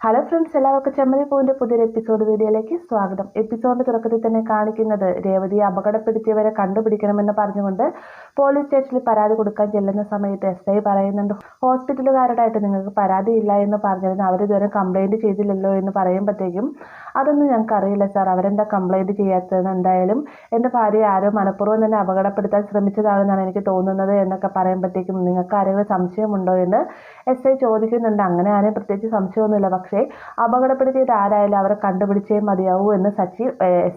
Hello friends, എല്ലാവർക്കും ചെമ്മതി പൂവിന്റെ പുതിയൊരു എപ്പിസോഡ് വീഡിയോയിലേക്ക് സ്വാഗതം. എപ്പിസോഡിന്റെ തുടക്കത്തിൽ തന്നെ കാണിക്കുന്നത് രേവതിയെ അപകടപ്പെടുത്തിയവരെ കണ്ടുപിടിക്കണമെന്ന് പറഞ്ഞുകൊണ്ട് പോലീസ് സ്റ്റേഷനിൽ പരാതി കൊടുക്കാൻ ചെല്ലുന്ന സമയത്ത് SI പറയുന്നുണ്ട്, ഹോസ്പിറ്റലുകാരോടായിട്ട് നിങ്ങൾക്ക് പരാതിയില്ല എന്ന് പറഞ്ഞിരുന്നു, അവരിതുവരെ കംപ്ലൈന്റ് ചെയ്തില്ലല്ലോ എന്ന് പറയുമ്പോഴത്തേക്കും അതൊന്നും ഞങ്ങൾക്ക് അറിയില്ല സാർ, അവരെന്താ കംപ്ലൈന്റ് ചെയ്യാത്തതെന്ന്. എന്തായാലും എൻ്റെ ഭാര്യയെ ആരോ മനഃപൂർവ്വം തന്നെ അപകടപ്പെടുത്താൻ ശ്രമിച്ചതാണെന്നാണ് എനിക്ക് തോന്നുന്നത് എന്നൊക്കെ പറയുമ്പോഴത്തേക്കും നിങ്ങൾക്ക് ആരെങ്കിലും സംശയമുണ്ടോ എന്ന് SI ചോദിക്കുന്നുണ്ട്. അങ്ങനെ ആരെയും പ്രത്യേകിച്ച് സംശയമൊന്നുമില്ല, പക്ഷേ അപകടപ്പെടുത്തിയത് ആരായാലും അവരെ കണ്ടുപിടിച്ചേ മതിയാവൂ എന്ന് സച്ചി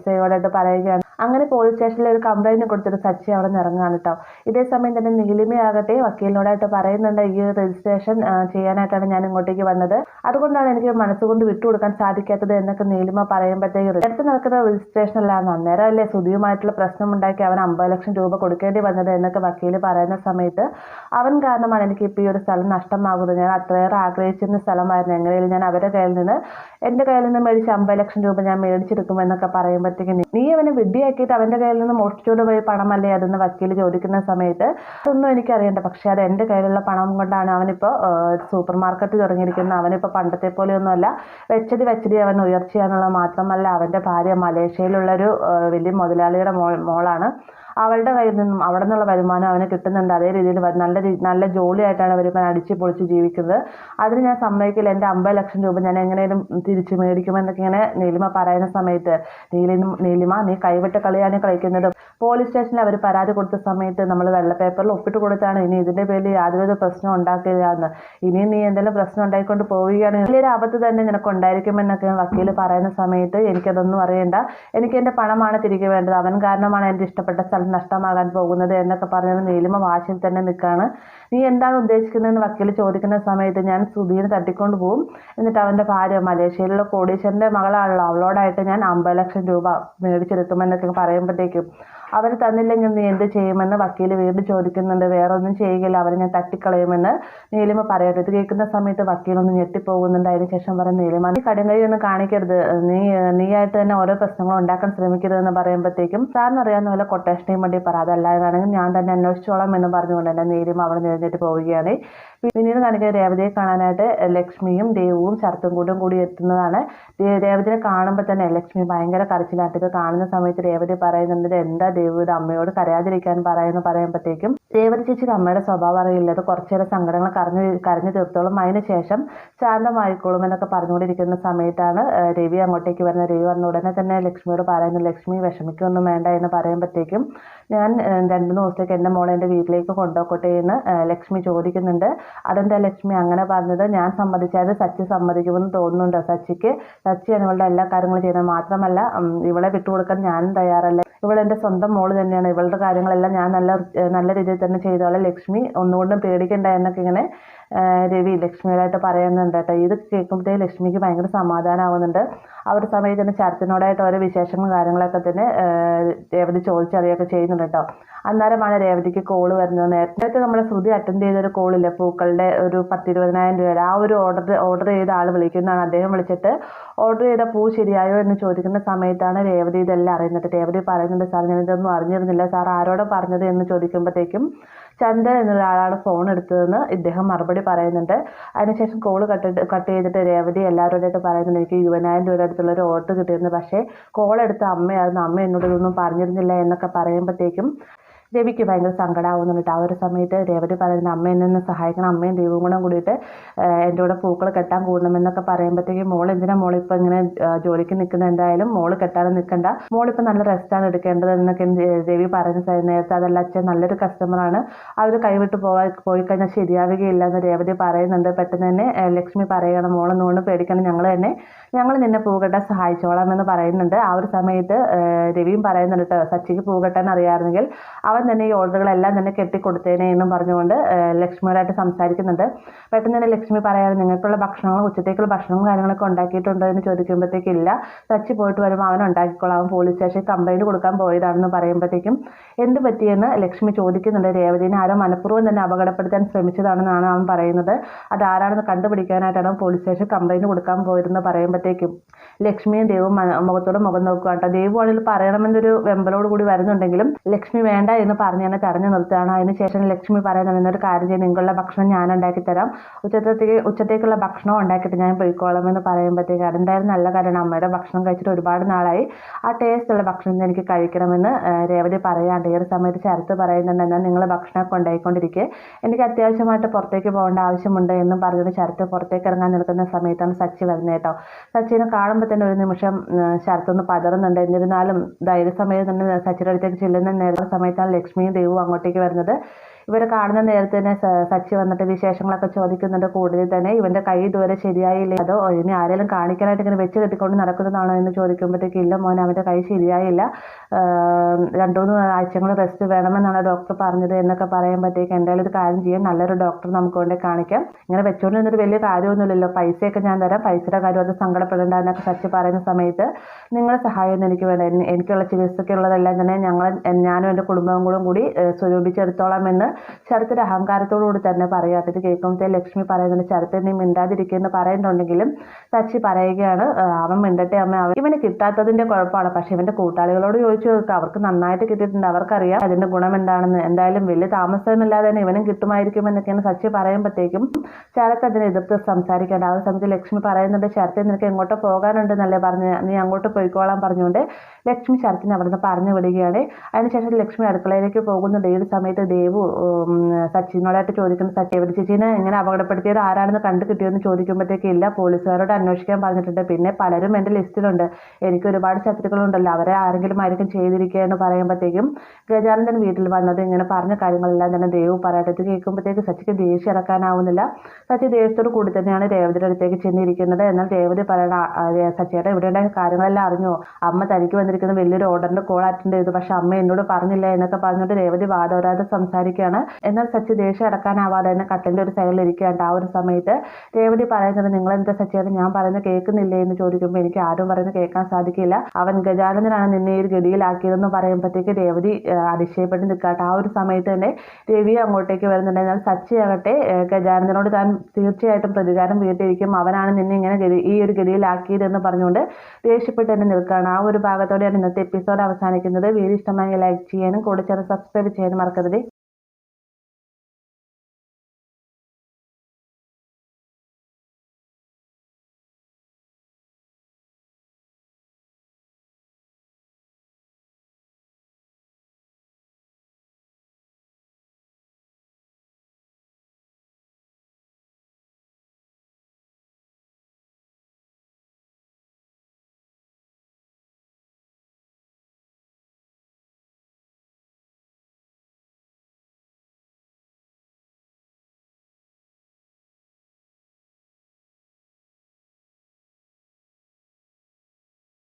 SIയോടായിട്ട് പറയുകയാണ്. അങ്ങനെ പോലീസ് സ്റ്റേഷനിൽ ഒരു കംപ്ലൈന്റ് കൊടുത്തിട്ട് സച്ചി അവിടെ നിന്ന് ഇറങ്ങാണ് കേട്ടോ. ഇതേ സമയം തന്നെ നീലിമയാകട്ടെ വക്കീലിനോടായിട്ട് പറയുന്നുണ്ട്, ഈ രജിസ്ട്രേഷൻ ചെയ്യാനായിട്ടാണ് ഞാൻ ഇങ്ങോട്ടേക്ക് വന്നത്, അതുകൊണ്ടാണ് എനിക്ക് മനസ്സുകൊണ്ട് വിട്ടുകൊടുക്കാൻ സാധിക്കാത്തത് എന്നൊക്കെ നീലിമ പറയുമ്പോഴത്തേക്ക് അടുത്ത് നടക്കുന്ന രജിസ്ട്രേഷൻ അല്ലായിരുന്നു, അന്നേരം അല്ലേ സുധിയുമായിട്ടുള്ള പ്രശ്നം ഉണ്ടാക്കി അവൻ 50 ലക്ഷം രൂപ കൊടുക്കേണ്ടി വന്നത് എന്നൊക്കെ വക്കീല് പറയുന്ന സമയത്ത് അവൻ കാരണമാണ് എനിക്ക് ഇപ്പോൾ ഈ ഒരു സ്ഥലം നഷ്ടമാകുന്നത്, ഞാൻ അത്രയേറെ ആഗ്രഹിച്ചിരുന്ന സ്ഥലമായിരുന്നു, എങ്ങനെയും ഞാൻ അവരുടെ കയ്യിൽ നിന്ന് എൻ്റെ കയ്യിൽ നിന്ന് മേടിച്ച് 50 ലക്ഷം രൂപ ഞാൻ മേടിച്ചെടുക്കുമെന്നൊക്കെ പറയുമ്പോഴത്തേക്ക് നീ അവനെ വിഡ്ഢിയാക്കിയിട്ട് അവൻ്റെ കയ്യിൽ നിന്ന് മോഷ്ടിച്ചുകൊണ്ട് പോയി പണമല്ലേ അതെന്ന് വക്കീൽ ചോദിക്കുന്ന സമയത്ത് അതൊന്നും എനിക്കറിയണ്ട, പക്ഷേ അത് എൻ്റെ കയ്യിലുള്ള പണം കൊണ്ടാണ് അവനിപ്പോൾ സൂപ്പർ മാർക്കറ്റ് തുടങ്ങിയിരിക്കുന്നത്, അവനിപ്പോൾ പണ്ടത്തെ പോലെയൊന്നുമല്ല, വെച്ചടി അവൻ ഉയർച്ചയാണെന്നുള്ളത് മാത്രമല്ല അവൻ്റെ ഭാര്യ മലേഷ്യയിലുള്ളൊരു വലിയ മുതലാളിയുടെ മോളാണ്, അവളുടെ കയ്യിൽ നിന്നും അവിടെ നിന്നുള്ള വരുമാനം അവന് കിട്ടുന്നുണ്ട്, അതേ രീതിയിൽ നല്ല ജോലിയായിട്ടാണ് അവരിപ്പോൾ അടിച്ച് പൊളിച്ച് ജീവിക്കുന്നത്, അതിന് ഞാൻ സമ്മതിക്കില്ല, എൻ്റെ 50 ലക്ഷം രൂപ ഞാൻ എങ്ങനെയും തിരിച്ചു മേടിക്കുമെന്നൊക്കെ ഇങ്ങനെ നീലിമ പറയുന്ന സമയത്ത് നീലിമ നീ കൈവിട്ട കളിയാണ് കളിക്കുന്നത്, പോലീസ് സ്റ്റേഷനിൽ അവർ പരാതി കൊടുത്ത സമയത്ത് നമ്മൾ വെള്ള പേപ്പറിൽ ഒപ്പിട്ട് കൊടുത്താണ്, ഇനി ഇതിൻ്റെ പേരിൽ യാതൊരുവിധ പ്രശ്നം ഉണ്ടാക്കില്ലാന്ന്, ഇനിയും നീ എന്തെങ്കിലും പ്രശ്നം ഉണ്ടായിക്കൊണ്ട് പോവുകയാണ് വലിയൊരു ആപത്ത് തന്നെ നിനക്ക് ഉണ്ടായിരിക്കുമെന്നൊക്കെ വക്കീൽ പറയുന്ന സമയത്ത് എനിക്കതൊന്നും അറിയണ്ട, എനിക്ക് എൻ്റെ പണമാണ് തിരികെ വേണ്ടത്, അവൻ കാരണമാണ് എൻ്റെ ഇഷ്ടപ്പെട്ട സ്ഥലം നഷ്ടമാകാൻ പോകുന്നത് എന്നൊക്കെ പറഞ്ഞത് നീലിമ വാശിയിൽ തന്നെ നിൽക്കുകയാണ്. നീ എന്താണ് ഉദ്ദേശിക്കുന്നതെന്ന് വക്കീൽ ചോദിക്കുന്ന സമയത്ത് ഞാൻ സുധീനെ തട്ടിക്കൊണ്ട് പോകും, എന്നിട്ട് അവൻ്റെ ഭാര്യ മലേഷ്യയിലുള്ള കോടീശ്വരൻ്റെ മകളാണല്ലോ, അവളോടായിട്ട് ഞാൻ 50 ലക്ഷം രൂപ മേടിച്ചെടുക്കുമെന്നൊക്കെ പറയുമ്പോഴത്തേക്കും അവർ തന്നില്ലെങ്കിൽ നീ എന്ത് ചെയ്യുമെന്ന് വക്കീൽ വീണ്ടും ചോദിക്കുന്നുണ്ട്. വേറെ ഒന്നും ചെയ്യുകയില്ല, അവരെ ഞാൻ തട്ടിക്കളയുമെന്ന് നീലിമ പറയട്ടെ. ഇത് കേൾക്കുന്ന സമയത്ത് വക്കീലൊന്ന് ഞെട്ടിപ്പോകുന്നുണ്ട്. അതിനുശേഷം പറയും, നീലിമ നീ കടുങ്കൈയൊന്നും കാണിക്കരുത്, നീയായിട്ട് തന്നെ ഓരോ പ്രശ്നങ്ങളും ഉണ്ടാക്കാൻ ശ്രമിക്കരുതെന്ന് പറയുമ്പോഴത്തേക്കും സാറിന് അറിയാവുന്ന പോലെ കൊട്ടേഷനെയും വേണ്ടി പറ, അതല്ലാതാണെങ്കിൽ ഞാൻ തന്നെ അന്വേഷിച്ചോളാം എന്ന് പറഞ്ഞുകൊണ്ട് തന്നെ നീലിമ അവിടെ നിന്നിട്ട് പോവുകയാണ്. പിന്നീട് കാണിക്കുന്ന രേവതിയെ കാണാനായിട്ട് ലക്ഷ്മിയും ദേവുവും ശരത്തും കൂടി എത്തുന്നതാണ്. രേവതിനെ കാണുമ്പോൾ തന്നെ ലക്ഷ്മി ഭയങ്കര കരച്ചിലായിട്ട് ഇത് കാണുന്ന സമയത്ത് രേവതി പറയുന്നുണ്ട്, എന്താ ദേവു ഇത് അമ്മയോട് കരയാതിരിക്കാൻ പറയുമ്പോഴത്തേക്കും രേവതി ചേച്ചിക്ക് അമ്മയുടെ സ്വഭാവം അറിയില്ല, അത് കുറച്ചേറെ സങ്കടങ്ങൾ കരഞ്ഞു തീർത്തോളും, അതിനുശേഷം ശാന്തമായിക്കോളും എന്നൊക്കെ പറഞ്ഞുകൊണ്ടിരിക്കുന്ന സമയത്താണ് രവി അങ്ങോട്ടേക്ക് വരുന്നത്. രവി വന്ന ഉടനെ തന്നെ ലക്ഷ്മിയോട് പറയുന്നു, ലക്ഷ്മി വിഷമിക്കൊന്നും വേണ്ട എന്ന് പറയുമ്പോഴത്തേക്കും ഞാൻ 2 ദിവസത്തേക്ക് എൻ്റെ മോളെ എൻ്റെ വീട്ടിലേക്ക് കൊണ്ടുപോകട്ടെ എന്ന് ലക്ഷ്മി ചോദിക്കുന്നുണ്ട്. അതെന്താ ലക്ഷ്മി അങ്ങനെ പറഞ്ഞത്, ഞാൻ സമ്മതിച്ചാൽ സച്ചി സമ്മതിക്കുമെന്ന് തോന്നുന്നുണ്ടോ, സച്ചി അനുകളുടെ എല്ലാ കാര്യങ്ങളും ചെയ്യുന്നത്, മാത്രമല്ല ഇവളെ വിട്ടുകൊടുക്കാൻ ഞാനും തയ്യാറല്ല, ഇവളെൻ്റെ സ്വന്തം മോള് തന്നെയാണ്, ഇവളുടെ കാര്യങ്ങളെല്ലാം ഞാൻ നല്ല രീതിയിൽ തന്നെ ചെയ്തോളാം, ലക്ഷ്മി ഒന്നുകൊണ്ടും പേടിക്കണ്ട എന്നൊക്കെ ഇങ്ങനെ രവി ലക്ഷ്മിയോടായിട്ട് പറയുന്നുണ്ട് കേട്ടോ. ഇത് കേൾക്കുമ്പോഴത്തേക്ക് ലക്ഷ്മിക്ക് ഭയങ്കര സമാധാനമാവുന്നുണ്ട്. ആ ഒരു സമയത്ത് തന്നെ ശരത്തിനോടായിട്ട് ഓരോ വിശേഷങ്ങളും കാര്യങ്ങളൊക്കെ തന്നെ രേവതി ചോദിച്ചറിയൊക്കെ ചെയ്യുന്നുണ്ട് കേട്ടോ. അന്നേരമാണ് രേവതിക്ക് കോള് വരുന്നത്. നേരത്തെ നമ്മളെ ശ്രുതി അറ്റൻഡ് ചെയ്തൊരു കോളില്ല, പൂക്കളുടെ ഒരു 10-20,000 രൂപ, ആ ഒരു ഓർഡർ ചെയ്ത ആൾ വിളിക്കുന്നതാണ്. അദ്ദേഹം വിളിച്ചിട്ട് ഓർഡർ ചെയ്ത പൂ ശരിയായോ എന്ന് ചോദിക്കുന്ന സമയത്താണ് രേവതി ഇതെല്ലാം അറിയുന്നത്. രേവതി പറയുന്നുണ്ട്, സാർ ഞാനിതൊന്നും അറിഞ്ഞിരുന്നില്ല, സാർ ആരോടെ പറഞ്ഞത് എന്ന് ചോദിക്കുമ്പോഴത്തേക്കും ചന്ദ്രൻ എന്നുള്ള ആളാണ് ഫോൺ എടുത്തതെന്ന് ഇദ്ദേഹം മറുപടി പറയുന്നുണ്ട്. അതിനുശേഷം കോള് കട്ട് ചെയ്തിട്ട് രേവതി എല്ലാവരോടായിട്ട് പറയുന്നുണ്ട്, എനിക്ക് 20,000 രൂപ അടുത്തുള്ള ഒരു ഓർഡർ കിട്ടിയിരുന്നു, പക്ഷേ കോൾ എടുത്ത അമ്മയായിരുന്നു, അമ്മ എന്നോട് ഇതൊന്നും പറഞ്ഞിരുന്നില്ല എന്നൊക്കെ പറയുമ്പോഴത്തേക്കും രവിക്ക് ഭയങ്കര സങ്കടമാവുന്നുണ്ട്. ആ ഒരു സമയത്ത് രേവതി പറയുന്നത്, അമ്മ എന്നെ സഹായിക്കണം, അമ്മയും ദൈവവും കൂടെ കൂടിയിട്ട് എൻ്റെ കൂടെ പൂക്കൾ കെട്ടാൻ കൂടണമെന്നൊക്കെ പറയുമ്പോഴത്തേക്കും എന്തിനാ മോളിപ്പോൾ ഇങ്ങനെ ജോലിക്ക് നിൽക്കുന്നത്, എന്തായാലും മോള് കെട്ടാനും നിൽക്കണ്ട, മോളിപ്പോൾ നല്ല റെസ്റ്റാണ് എടുക്കേണ്ടത് എന്നൊക്കെ രവി പറയുന്ന നേരത്തെ അതല്ല അച്ഛൻ നല്ലൊരു കസ്റ്റമറാണ്, അവർ കൈവിട്ട് പോയി കഴിഞ്ഞാൽ ശരിയാവുകയില്ല എന്ന് രേവതി പറയുന്നുണ്ട്. പെട്ടെന്ന് തന്നെ ലക്ഷ്മി പറയുകയാണ്, മോളൊന്നുകൊണ്ട് പേടിക്കണം, ഞങ്ങൾ നിന്നെ പൂകെട്ടാൻ സഹായിച്ചോളാം എന്ന് പറയുന്നുണ്ട്. ആ ഒരു സമയത്ത് രവിയും പറയുന്നുണ്ട് കേട്ടോ, സച്ചിക്ക് പൂകെട്ടാൻ അറിയാമെങ്കിൽ അവൻ തന്നെ ഈ ഓർഡറുകളെല്ലാം തന്നെ കെട്ടിക്കൊടുത്തേനെ എന്നും പറഞ്ഞുകൊണ്ട് ലക്ഷ്മിയോടായിട്ട് സംസാരിക്കുന്നുണ്ട്. പെട്ടെന്ന് തന്നെ ലക്ഷ്മി പറയാറ്, നിങ്ങൾക്കുള്ള ഭക്ഷണങ്ങളും ഉച്ചത്തേക്കുള്ള ഭക്ഷണവും കാര്യങ്ങളൊക്കെ ഉണ്ടാക്കിയിട്ടുണ്ടോ എന്ന് ചോദിക്കുമ്പോഴത്തേക്കും ഇല്ല, സച്ചി പോയിട്ട് വരുമ്പോൾ അവൻ ഉണ്ടാക്കിക്കോളാം, അവൻ പോലീസ് സ്റ്റേഷനിൽ കംപ്ലൈൻറ്റ് കൊടുക്കാൻ പോയതാണെന്ന് പറയുമ്പോഴത്തേക്കും എന്ത് പറ്റിയെന്ന് ലക്ഷ്മി ചോദിക്കുന്നുണ്ട്. രേവതിനെ ആരോ മനഃപൂർവ്വം തന്നെ അപകടപ്പെടുത്താൻ ശ്രമിച്ചതാണെന്നാണ് അവൻ പറയുന്നത്, അതാരാണെന്ന് കണ്ടുപിടിക്കാനായിട്ടാണ് പോലീസ് സ്റ്റേഷനിൽ കംപ്ലൈൻറ്റ് കൊടുക്കാൻ പോയതെന്ന് പറയുമ്പോഴത്തേക്കും ലക്ഷ്മിയും ദേവും മുഖത്തോട് മുഖം നോക്കുക കേട്ടോ. ദേവു ആണെങ്കിൽ പറയണമെന്നൊരു വെമ്പലോട് കൂടി വരുന്നുണ്ടെങ്കിലും ലക്ഷ്മി വേണ്ട എന്ന് പറഞ്ഞ് എന്നെ തടഞ്ഞു നിർത്തുകയാണ്. അതിനുശേഷം ലക്ഷ്മി പറയുന്നത് എന്നൊരു കാര്യം ചെയ്ത് നിങ്ങളുടെ ഭക്ഷണം ഞാൻ ഉണ്ടാക്കി തരാം, ഉച്ചത്തേക്കുള്ള ഭക്ഷണം ഉണ്ടാക്കിയിട്ട് ഞാൻ പോയിക്കോളാം എന്ന് പറയുമ്പോഴത്തേക്ക് അതെന്തായാലും നല്ല കാര്യമാണ്. അമ്മയുടെ ഭക്ഷണം കഴിച്ചിട്ട് ഒരുപാട് നാളായി, ആ ടേസ്റ്റുള്ള ഭക്ഷണം എനിക്ക് കഴിക്കണമെന്ന് രേവതി പറയാണ്ട്. ഈ ഒരു സമയത്ത് ശരത്ത് പറയുന്നുണ്ട് എന്നാൽ നിങ്ങൾ ഭക്ഷണമൊക്കെ ഉണ്ടായിക്കൊണ്ടിരിക്കുക, എനിക്ക് അത്യാവശ്യമായിട്ട് പുറത്തേക്ക് പോകേണ്ട ആവശ്യമുണ്ട് എന്നും പറഞ്ഞുകൊണ്ട് ശരത്ത് പുറത്തേക്ക് ഇറങ്ങാൻ നിൽക്കുന്ന സമയത്താണ് സച്ചി വരുന്നത് കേട്ടോ. സച്ചിനെ കാണുമ്പോൾ തന്നെ ഒരു നിമിഷം ശരത്തൊന്ന് പതറുന്നുണ്ട്. എന്നിരുന്നാലും ധൈര്യസമയം തന്നെ സച്ചിയുടെ അടുത്തേക്ക് ചെല്ലുന്ന സമയത്താണ് ലക്ഷ്മിയും ദേവും അങ്ങോട്ടേക്ക് വരുന്നത്. ഇവരെ കാണുന്ന നേരത്തെ തന്നെ സച്ചി വന്നിട്ട് വിശേഷങ്ങളൊക്കെ ചോദിക്കുന്നുണ്ട്. കൂടുതൽ തന്നെ ഇവന്റെ കൈ ഇതുവരെ ശരിയായില്ല, അതോ ഇനി ആരെങ്കിലും കാണിക്കാനായിട്ട് ഇങ്ങനെ വെച്ച് കെട്ടിക്കൊണ്ട് നടക്കുന്നതാണോ എന്ന് ചോദിക്കുമ്പോഴത്തേക്ക് ഇല്ല മോനെ, അവന്റെ കൈ ശരിയായില്ല, 2-3 ആഴ്ചകൾ റെസ്റ്റ് വേണമെന്നാണ് ഡോക്ടർ പറഞ്ഞത് എന്നൊക്കെ പറയുമ്പോഴത്തേക്ക് എന്തായാലും ഒരു കാര്യം ചെയ്യാൻ, നല്ലൊരു ഡോക്ടർ നമുക്ക് കൊണ്ട് കാണിക്കാം, ഇങ്ങനെ വെച്ചുകൊണ്ട് നിന്നൊരു വലിയ കാര്യമൊന്നുമില്ലല്ലോ, പൈസയൊക്കെ ഞാൻ തരാം, പൈസയുടെ കാര്യം അത് സങ്കടപ്പെടേണ്ട എന്നൊക്കെ സച്ചി പറയുന്ന സമയത്ത് നിങ്ങളുടെ സഹായമൊന്നും എനിക്ക് വേണ്ട, എനിക്കുള്ള ചികിത്സയ്ക്കുള്ളതെല്ലാം തന്നെ ഞാനും എൻ്റെ കുടുംബവും കൂടി സ്വരൂപിച്ചെടുത്തോളാം എന്ന് ശരത്തിന്റെ അഹങ്കാരത്തോടുകൂടി തന്നെ പറയാം. ഇത് കേൾക്കുമ്പോഴത്തെ ലക്ഷ്മി പറയുന്നുണ്ട് ശരത്തെ നീ മിണ്ടാതിരിക്കുമെന്ന് പറയുന്നുണ്ടെങ്കിലും സച്ചി പറയുകയാണ് അവൻ മിണ്ടട്ടെ അമ്മ, ഇവന് കിട്ടാത്തതിന്റെ കുഴപ്പമാണ്, പക്ഷെ ഇവന്റെ കൂട്ടാളികളോട് ചോദിച്ചു നോക്കുക, അവർക്ക് നന്നായിട്ട് കിട്ടിയിട്ടുണ്ട്, അവർക്കറിയാം അതിന്റെ ഗുണം എന്താണെന്ന്, എന്തായാലും വലിയ താമസമില്ലാതെ തന്നെ ഇവനും കിട്ടുമായിരിക്കും എന്നൊക്കെയാണ് സച്ചി പറയുമ്പോഴത്തേക്കും ശരത്ത് അതിനെ എതിർത്ത് സംസാരിക്കേണ്ട. ആ സമയത്ത് ലക്ഷ്മി പറയുന്നുണ്ട് ശരത്തെ നിനക്ക് എങ്ങോട്ടോ പോകാനുണ്ടെന്നല്ലേ പറഞ്ഞ്, നീ അങ്ങോട്ട് പോയിക്കോളാൻ പറഞ്ഞുകൊണ്ട് ലക്ഷ്മി ശരത്തിനെ അവിടുന്ന് പറഞ്ഞു വിടുകയാണ്. അതിനുശേഷം ലക്ഷ്മി അടുക്കളയിലേക്ക് പോകുന്നുണ്ട്. ഈ ഒരു സമയത്ത് ദേവു സച്ചിനോടായിട്ട് ചോദിക്കുന്നു, സച്ചി ചേച്ചീനെ ഇങ്ങനെ അപകടപ്പെടുത്തിയത് ആരാണെന്ന് കണ്ടു കിട്ടിയെന്ന് ചോദിക്കുമ്പോഴത്തേക്ക് ഇല്ല, പോലീസുകാരോട് അന്വേഷിക്കാൻ പറഞ്ഞിട്ടുണ്ട്, പിന്നെ പലരും എൻ്റെ ലിസ്റ്റിലുണ്ട്, എനിക്ക് ഒരുപാട് ശത്രുക്കളുണ്ടല്ലോ, അവരെ ആരെങ്കിലും ആയിരിക്കും ചെയ്തിരിക്കുക എന്ന് പറയുമ്പോഴത്തേക്കും ഗജാനന്ദൻ വീട്ടിൽ വന്നത് ഇങ്ങനെ പറഞ്ഞ കാര്യങ്ങളെല്ലാം തന്നെ ദേവു പറയട്ടെ. ഇത് കേൾക്കുമ്പോഴത്തേക്ക് സച്ചിക്ക് ദേഷ്യം ഇറക്കാനാവുന്നില്ല. സച്ചി ദേഷ്യത്തോട് കൂടി തന്നെയാണ് രേവതിയുടെ അടുത്തേക്ക് ചെന്നിരിക്കുന്നത്. എന്നാൽ രേവതി പറയണ സച്ചിയുടെ ഇവിടെ ഉണ്ടായ കാര്യങ്ങളെല്ലാം അറിഞ്ഞോ, അമ്മ തനിക്ക് വന്നിരിക്കുന്ന വലിയൊരു ഓർഡറിന്റെ കോൾ അറ്റൻഡ് ചെയ്തു, പക്ഷെ അമ്മ എന്നോട് പറഞ്ഞില്ല എന്നൊക്കെ പറഞ്ഞുകൊണ്ട് രേവതി വാദോരാതെ സംസാരിക്കുകയാണ്. എന്നാൽ സച്ചി ദേഷ്യം അടക്കാനാവാതെ തന്നെ കട്ടിലിന്റെ ഒരു സൈഡിൽ ഇരിക്കുകയാണ്. ആ ഒരു സമയത്ത് രേവതി പറയുന്നത് നിങ്ങൾ എന്താ സച്ചിയാണ് ഞാൻ പറയുന്നത് കേൾക്കുന്നില്ലേ എന്ന് ചോദിക്കുമ്പോൾ എനിക്ക് ആരും പറയുന്നത് കേൾക്കാൻ സാധിക്കില്ല, അവൻ ഗജാനന്ദനാണ് നിന്നെ ഈ ഒരു ഗതിയിലാക്കിയതെന്ന് പറയുമ്പോഴത്തേക്ക് രേവതി അതിശയപ്പെട്ട് നിൽക്കാട്ടെ. ആ ഒരു സമയത്ത് തന്നെ രവി അങ്ങോട്ടേക്ക് വരുന്നുണ്ട്. എന്നാൽ സച്ചി ആകട്ടെ ഗജാനന്ദനോട് താൻ തീർച്ചയായിട്ടും പ്രതികാരം വീട്ടിരിക്കും, അവനാണ് നിന്നെ ഇങ്ങനെ ഈ ഒരു ഗതിയിലാക്കിയതെന്ന് പറഞ്ഞുകൊണ്ട് ദേഷ്യപ്പെട്ട് തന്നെ നിൽക്കുകയാണ്. ആ ഒരു ഭാഗത്തോടെയാണ് ഇന്നത്തെ എപ്പിസോഡ് അവസാനിക്കുന്നത്. വീഡിയോ ഇഷ്ടമായി ലൈക്ക് ചെയ്യാനും കൂടെ ചേർന്ന് സബ്സ്ക്രൈബ് ചെയ്യാനും മറക്കരുത്.